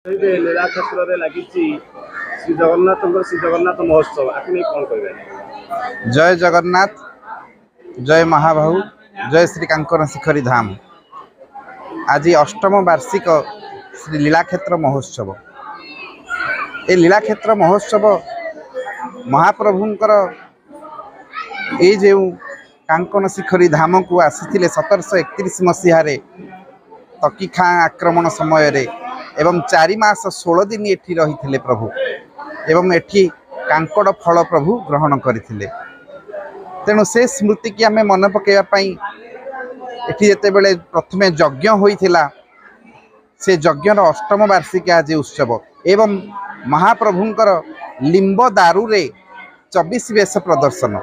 लीला क्षेत्र में लगी श्री जगन्नाथ श्री जगन्नाथ महोत्सव आपने कौन कह जय जगन्नाथ, जय महाबाहु, जय श्री कांकर शिखरी धाम। आज अष्टम वार्षिक श्री लीलाक्षेत्र महोत्सव। ए लीलाक्षेत्र महोत्सव महाप्रभुंकर ये जो कांकन शिखरी धाम को आसी 1731 मसीह तकी खां आक्रमण समय रे एवं 4 मास 16 दिन एठी रही प्रभु एवं एठी कांकड़ फल प्रभु ग्रहण करथिले। तेणु से स्मृति की आमे मन पकेवाई एठी जेते बेले प्रथमे यज्ञ होइथिला से यज्ञर अष्टम वार्षिक आज उत्सव एवं महाप्रभुंकर लिंब दारू रे 24 वेश प्रदर्शन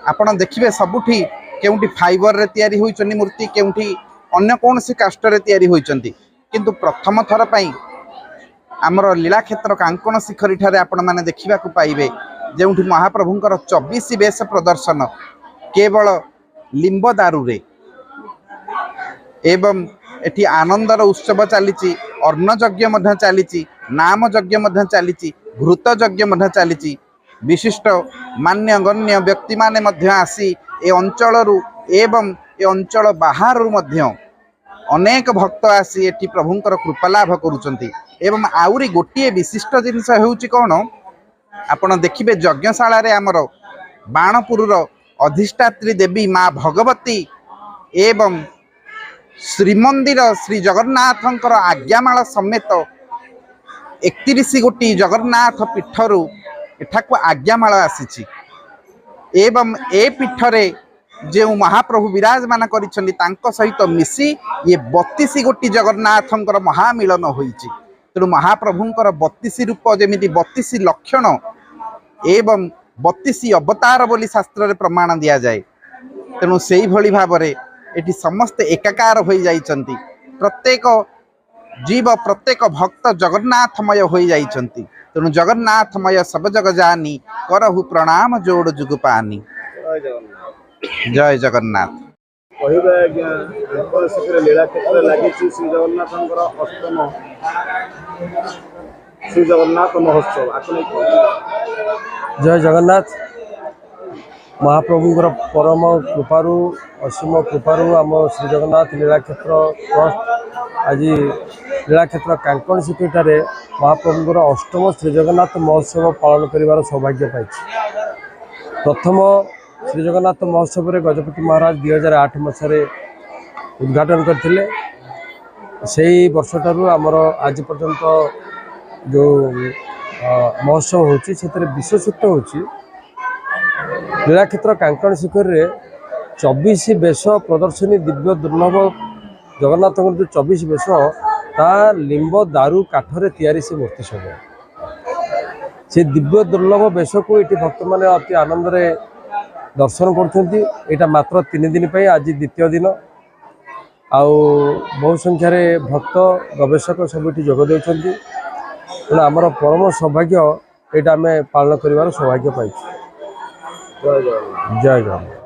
आपण देखिबे। सबुठी केउठी फाइबर रे तयारी होइचनी मूर्ति, केउठी अन्य कौन सी काष्ट रे तयारी होइचंती, किंतु प्रथम थर पाई आमर लीलाक्षेत्र कांकन शिखरी ठारे आपण माने देखिबा को पाइबे जेउठी महाप्रभुंकर 24 वेश प्रदर्शन केवल लिंब दारू रे एवं एठी आनंदर उत्सव चलीची, अर्ण यज्ञ मध्य चलीची, नाम यज्ञ मध्य चलीची, घृत यज्ञ मध्य चलीची। विशिष्ट मान्य गण्य व्यक्ति माने मध्य आसी ए अंचल रु एवं ए अंचल बाहर मध्य अनेक भक्त आसी एठी प्रभुंकर कृपा लाभ करुचंती। एवं आउरी गोटे विशिष्ट जिनस हेउची कोन आपण देखिबे यज्ञशाला रे आमर बाणपुर अधिष्ठात्री देवी माँ भगवती एवं श्रीमंदिर श्री जगन्नाथंकर आज्ञामाला समेत 31 गोटी जगन्नाथ पीठरू एठाकू आज्ञामाला आसीची एवं ए पीठरे जो महाप्रभु विराजमान करिसेंती तांको सहित मिसी ये 32 गोटी जगन्नाथंकर महामिलन होईची। तेणु महाप्रभुंकर 32 रूप जेमिति 32 लक्षण एवं 32 अवतार बोली शास्त्र रे प्रमाण दिया जाए। तेणु सेही भली भाबरे एठी समस्त एकाकार होई जाइचंती। प्रत्येक जीव प्रत्येक भक्त जगन्नाथमय होई जाइचंती। तेणु जगन्नाथमय सब जग जानी करहु प्रणाम जोड़ जुग पानी। जय जगन्नाथ। कहबे आज्ञा कांकन शिखर लीला क्षेत्र लगी श्री जगन्नाथंकर अष्टम श्री जगन्नाथ महोत्सव आपने जय जगन्नाथ। महाप्रभुंकर परम कृपारू असीम कृपारू आम श्री जगन्नाथ लीलाक्षेत्र ट्रस्ट आज लीलाक्षेत्र कांकन शिखरी महाप्रभुंकर अष्टम श्री जगन्नाथ महोत्सव पालन कर सौभाग्य पाई। प्रथम श्री जगन्नाथ महोत्सव रे गजपति महाराज 2008 मसीह उद्घाटन करथिले। सेही वर्ष ठारू आमर आज पर्यंत जो महोत्सव होची सेतरे विशेषत्व होची लीलाक्षेत्र कांकन शिखरी 24 वेश प्रदर्शनी दिव्य दुर्लभ जगन्नाथ जो 24 वेश ता लिंब दारू काठरे तैयारी से मूर्ति सब से दिव्य दुर्लभ वेश को ये भक्त मैंने अति आनंद रे दर्शन कर मात्र 3 दिन पे आज द्वितीय दिन आउ बहु संख्यार भक्त गवेषक सब ये जोग देउछंती। तेणु आमर परम सौभाग्य यहाँ आम पालन कर सौभाग्य पाई। जय जगन्नाथ।